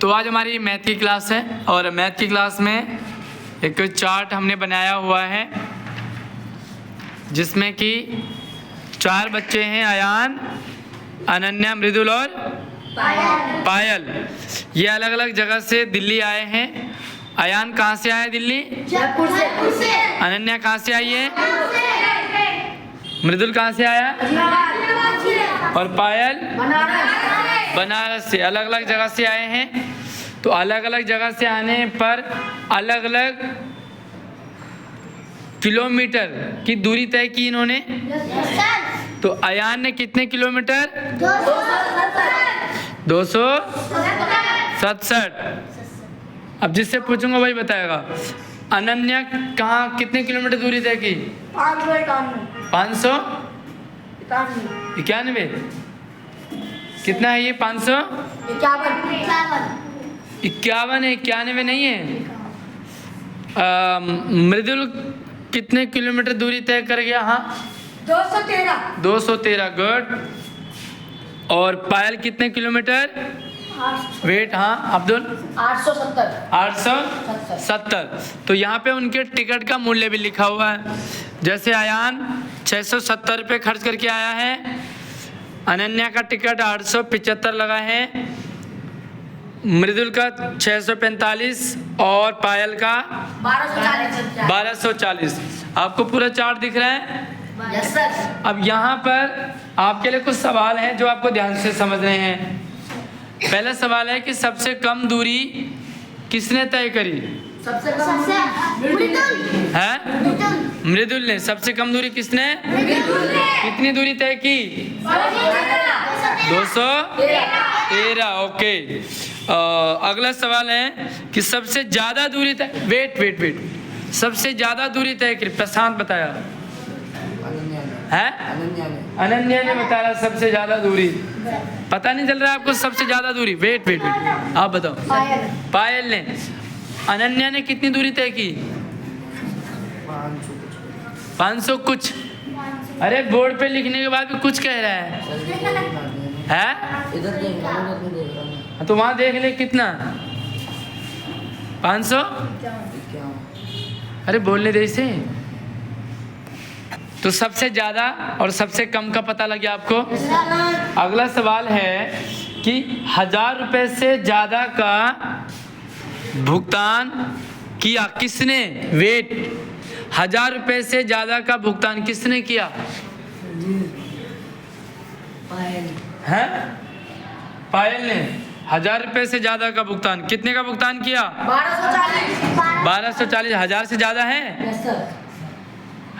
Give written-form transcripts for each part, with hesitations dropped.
तो आज हमारी मैथ की क्लास है और मैथ की क्लास में एक चार्ट हमने बनाया हुआ है जिसमें कि 4 बच्चे हैं, अयान, अनन्या, मृदुल और पायल। ये अलग अलग जगह से दिल्ली आए हैं। अयान कहाँ से आया? दिल्ली। जयपुर से। अनन्या कहाँ से आई है? मृदुल कहाँ से आया? और पायल बनारस से। अलग अलग जगह से आए हैं। तो अलग अलग जगह से आने पर अलग अलग किलोमीटर की दूरी तय की इन्होंने। तो अयान ने कितने किलोमीटर? 267। अब जिससे पूछूंगा वही बताएगा। अनन्या कहाँ कितने किलोमीटर दूरी तय की? 591। कितना है ये? 551 है, 91 नहीं है। मृदुल कितने किलोमीटर दूरी तय कर गया? हाँ 213। गुड। और पायल कितने किलोमीटर? वेट। हाँ अब्दुल? 870। तो यहाँ पे उनके टिकट का मूल्य भी लिखा हुआ है। जैसे अयान 670 रुपये खर्च करके आया है, अनन्या का टिकट 875 लगा है, मृदुल का 645 और पायल का 1240। आपको पूरा चार्ट दिख रहा है? Yes sir. अब यहाँ पर आपके लिए कुछ सवाल हैं जो आपको ध्यान से समझने हैं। पहला सवाल है कि सबसे कम दूरी किसने तय करी? सबसे कम है मृदुल ने। सबसे कम दूरी किसने? कितनी दूरी तय की? 213। ओके। अगला सवाल है कि सबसे ज्यादा दूरी तय। वेट। सबसे ज्यादा दूरी तय करी प्रशांत बताया है? अनन्या ने बताया सबसे ज्यादा दूरी। पता नहीं चल रहा है आपको सबसे ज्यादा दूरी? वेट आप बताओ। पायल ने। अनन्या ने कितनी दूरी तय की? 500 कुछ। अरे बोर्ड पे लिखने के बाद भी कुछ कह रहा है? तो वहां देख ले कितना? 500। अरे बोलने दे इसे। तो सबसे ज्यादा और सबसे कम का पता लग गया आपको। अगला सवाल है कि 1000 रुपए से ज्यादा का भुगतान किया किसने? वेट। 1000 रुपए से ज्यादा का भुगतान किसने किया? है? पायल ने 1000 रुपए से ज्यादा का भुगतान। कितने का भुगतान किया? 1240। 1000 से ज्यादा है?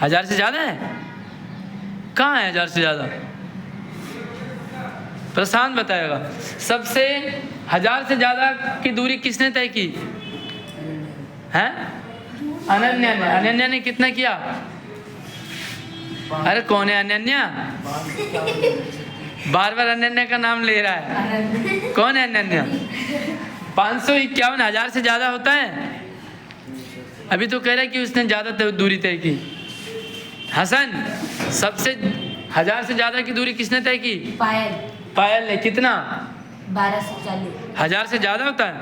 1000 से ज्यादा है? कहाँ है 1000 से ज्यादा? प्रशांत बताएगा। सबसे 1000 से ज्यादा की दूरी किसने तय की? है? अनन्या ने। अनन्या ने कितना किया? अरे कौन है अनन्या? बार अनन्या का नाम ले रहा है। कौन है अनन्या? 551। 1000 से ज्यादा होता है? अभी तो कह रहा है कि उसने ज्यादा दूरी तय की। हसन, सबसे 1000 से ज्यादा की दूरी किसने तय की? पायल ने। कितना? 1240। 1000 से ज्यादा होता है?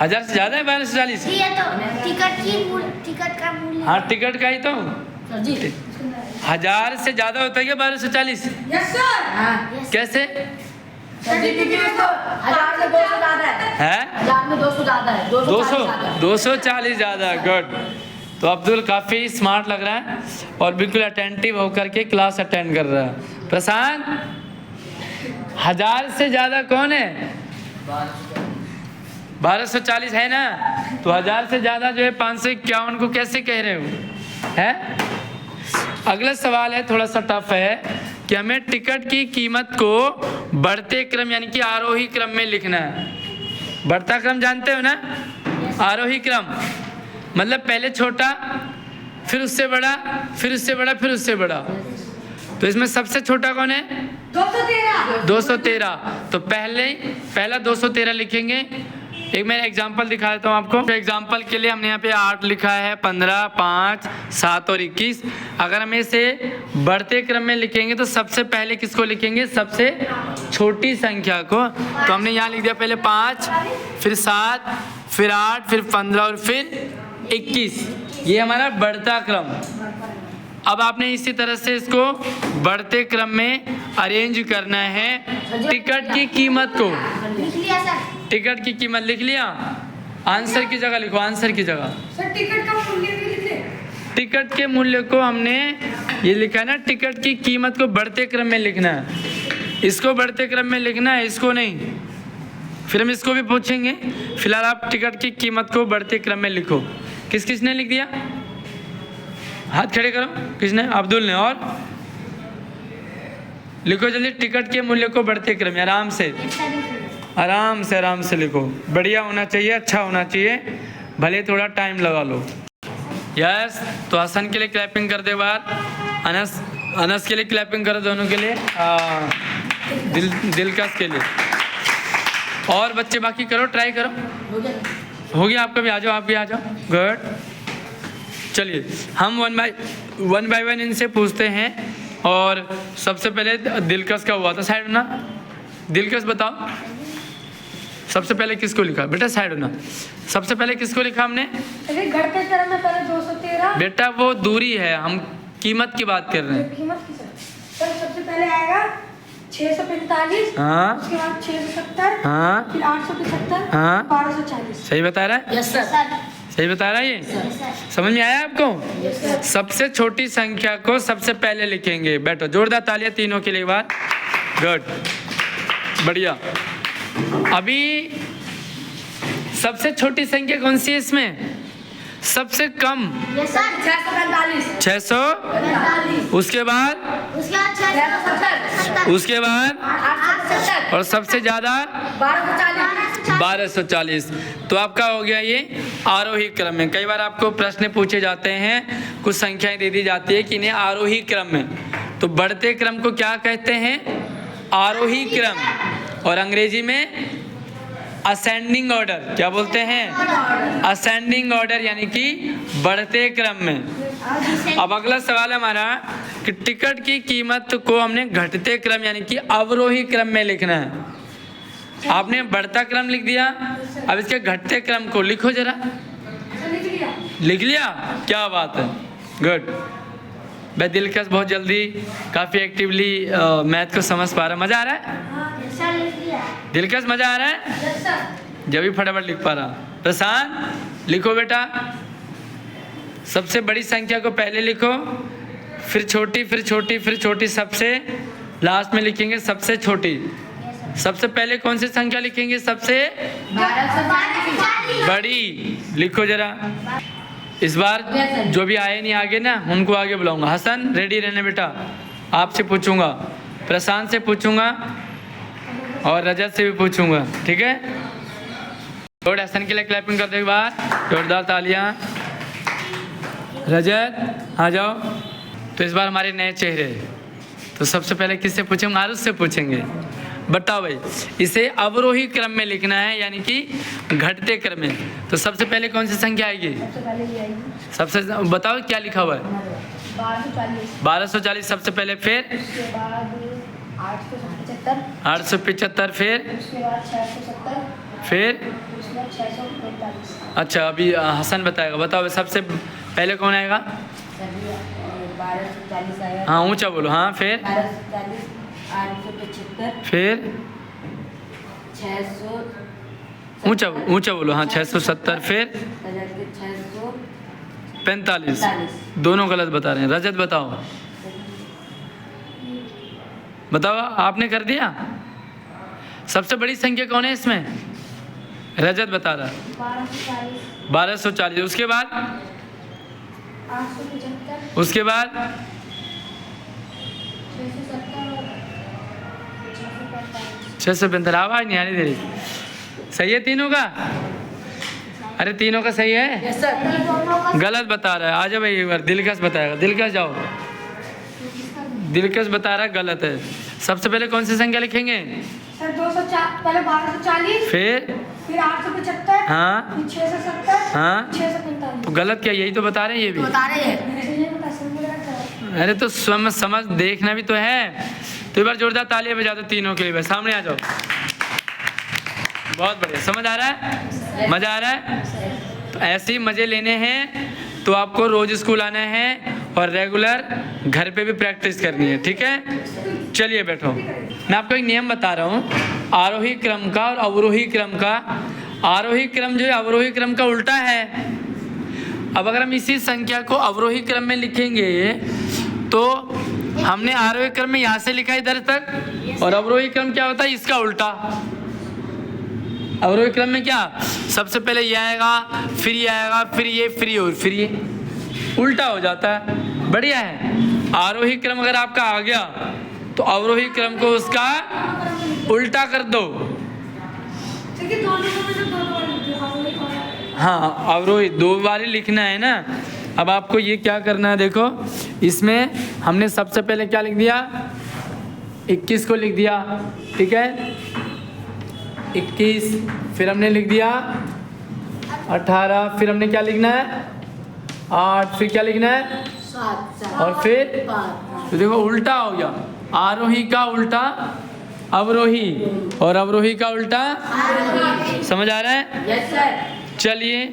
1000 से ज्यादा है 1240? टिकट का मूल्य। हाँ टिकट का ही तो। 1000 से ज्यादा होता है क्या 1240? Yes sir. कैसे? 1000 से 200 ज्यादा है? 1000 में 200 ज्यादा है। 240 ज्यादा। गुड। तो अब्दुल काफी स्मार्ट लग रहा है और बिल्कुल अटेंटिव होकर के क्लास अटेंड कर रहा है। प्रशांत, 1000 से ज्यादा कौन है? 1240 है ना? तो 1000 से ज्यादा जो है 551 को कैसे कह रहे हो? है? अगला सवाल है, थोड़ा सा टफ है कि हमें टिकट की कीमत को बढ़ते क्रम यानी कि आरोही क्रम में लिखना है। बढ़ता क्रम जानते हो ना? आरोही क्रम मतलब पहले छोटा, फिर उससे बड़ा, फिर उससे बड़ा, फिर उससे बड़ा। तो इसमें सबसे छोटा कौन है? 213। तो पहला 213 लिखेंगे, एक मैं एग्जांपल दिखा देता हूँ आपको। तो एग्जांपल के लिए हमने यहाँ पे 8 लिखा है, 15, 5, 7 और 21। अगर हम इसे बढ़ते क्रम में लिखेंगे तो सबसे पहले किसको लिखेंगे? सबसे छोटी संख्या को। तो हमने यहाँ लिख दिया पहले 5, फिर 7, फिर 8, फिर 15 और फिर 21। ये हमारा बढ़ता क्रम। अब आपने इसी तरह से इसको बढ़ते क्रम में अरेंज करना है। टिकट की कीमत को, लिख लिया सर। टिकट की कीमत लिख लिया? आंसर की जगह लिखो, आंसर की जगह। सर टिकट का मूल्य भी लिख ले। टिकट के मूल्य को हमने ये लिखा है ना, टिकट की कीमत को बढ़ते क्रम में लिखना है। इसको बढ़ते क्रम में लिखना है, इसको नहीं। फिर हम इसको भी पूछेंगे। फिलहाल आप टिकट की कीमत को बढ़ते क्रम में लिखो। किस किसने लिख दिया? हाथ खड़े करो। किसने? अब्दुल ने। और लिखो जल्दी, टिकट के मूल्य को बढ़ते क्रम में। आराम से आराम से लिखो। बढ़िया होना चाहिए, अच्छा होना चाहिए, भले थोड़ा टाइम लगा लो। यस, तो हसन के लिए क्लैपिंग कर दे बार। अनस के लिए क्लैपिंग करो, दोनों के लिए। दिलकश के लिए। और बच्चे बाकी करो, ट्राई करो। हो गया आपका भी? आ जाओ, आप भी आ जाओ। गुड। चलिए हम वन बाय वन इनसे पूछते हैं। और सबसे पहले दिलकश का हुआ था, साइड होना। दिलकश बताओ, सबसे पहले किसको लिखा? बेटा साइड होना। सबसे पहले किसको लिखा हमने? घटते क्रम में पहले 213। बेटा वो दूरी है, हम कीमत की बात कर रहे हैं। कीमत की सर सबसे पहले आएगा 645। हाँ, उसके बाद 670। हाँ, फिर 875। हाँ। 1240। सही बता रहा है? Yes sir. सही बता रहा है ये? समझ में आया आपको? सबसे छोटी संख्या को सबसे पहले लिखेंगे। बैठो, जोरदार तालियां तीनों के लिए एक बार। गुड, बढ़िया। अभी सबसे छोटी संख्या कौन सी है इसमें? सबसे कम 645। 645। उसके बाद 670। उसके बाद 870। और सबसे ज्यादा 1240। 1240। तो आपका हो गया ये आरोही क्रम में। कई बार आपको प्रश्न पूछे जाते हैं, कुछ संख्याएं दे दी जाती है कि इन्हें आरोही क्रम में। तो बढ़ते क्रम को क्या कहते हैं? आरोही क्रम। और अंग्रेजी में असेंडिंग ऑर्डर। क्या बोलते हैं? असेंडिंग ऑर्डर, यानी कि बढ़ते क्रम में। अब अगला सवाल हमारा कि टिकट की कीमत को हमने घटते क्रम यानी कि अवरोही क्रम में लिखना है। आपने बढ़ता क्रम लिख दिया, अब इसके घटते क्रम को लिखो जरा। लिख लिया? क्या बात है, गुड। मैं दिलकश बहुत जल्दी, काफ़ी एक्टिवली मैथ को समझ पा रहा। मज़ा आ रहा है दिलकश? मज़ा आ रहा है? जब भी फटाफट लिख पा रहा। प्रशांत लिखो बेटा। सबसे बड़ी संख्या को पहले लिखो, फिर छोटी, फिर छोटी, फिर छोटी, सबसे लास्ट में लिखेंगे सबसे छोटी। सबसे पहले कौन सी संख्या लिखेंगे? सबसे बड़ी। लिखो जरा। इस बार जो भी आए नहीं आगे ना, उनको आगे बुलाऊंगा। हसन रेडी रहने बेटा, आपसे पूछूंगा, प्रशांत से पूछूंगा और रजत से भी पूछूंगा, ठीक है? और हसन के लिए क्लैपिंग करते एक बार, जोरदार तालियां। रजत आ जाओ। तो इस बार हमारे नए चेहरे, तो सबसे पहले किससे पूछेंगे? आरुष से पूछेंगे। बताओ भाई, इसे अवरोही क्रम में लिखना है, यानी कि घटते क्रम में। तो सबसे पहले कौन सी संख्या आएगी? सबसे बताओ क्या लिखा हुआ है? 1240 सबसे पहले, फिर 875, फिर अच्छा अभी हसन बताएगा। बताओ सबसे पहले कौन आएगा? 1240 आएगा। हाँ ऊंचा बोलो। हाँ फिर 1240, 875, फिर 600, ऊंचा बोलो। हाँ 670, फिर 645। दोनों गलत बता रहे हैं। रजत बताओ, बताओ आपने कर दिया? सबसे बड़ी संख्या कौन है इसमें? रजत बता रहा। 1240। उसके बाद 875, उसके बाद 645। आवाज नहीं आ रही तेरी। सही है तीनों का? अरे तीनों का सही है? Yes sir. गलत बता रहा है। आ जाओ भाई एक बार, दिलकश बताएगा। दिलकश जाओ। दिलकश बता रहा है गलत है। सबसे पहले कौन सी संख्या लिखेंगे? सर 204 पहले 1240 फिर 875 हाँ फिर 670 हाँ 645 गलत क्या, यही तो बता रहे हैं ये भी। बता रहे हैं। मुझे नहीं पता सर मुझे अरे तो समझ देखना भी तो है। तो एक बार जोरदार तालियां बजा दो तीनों के लिए, बस सामने आ जाओ। बहुत बढ़िया, समझ आ रहा है, मजा आ रहा है। तो ऐसे ही मजे लेने हैं तो आपको रोज स्कूल आना है और रेगुलर घर पे भी प्रैक्टिस करनी है, ठीक है। चलिए बैठो, मैं आपको एक नियम बता रहा हूँ आरोही क्रम का और अवरोही क्रम का। आरोही क्रम जो है अवरोही क्रम का उल्टा है। अब अगर हम इसी संख्या को अवरोही क्रम में लिखेंगे तो हमने आरोही क्रम में यहाँ से लिखा है इधर तक, और अवरोही क्रम क्या होता है, इसका उल्टा। अवरोही क्रम में क्या, सबसे पहले ये आएगा, फिर ये आएगा, फिर ये और फिर ये, उल्टा हो जाता है। बढ़िया है। आरोही क्रम अगर आपका आ गया तो अवरोही क्रम को उसका उल्टा कर दो। देखिए दोनों को मैंने दो बार लिख दिया। हाँ अवरोही 2 बार ही लिखना है ना। अब आपको ये क्या करना है, देखो इसमें हमने सबसे पहले क्या लिख दिया, 21 को लिख दिया, ठीक है 21, फिर हमने लिख दिया 18, फिर हमने क्या लिखना है 8, फिर क्या लिखना है 7 और फिर तो देखो उल्टा हो गया। आरोही का उल्टा अवरोही और अवरोही का उल्टा, समझ आ रहा है। Yes sir. चलिए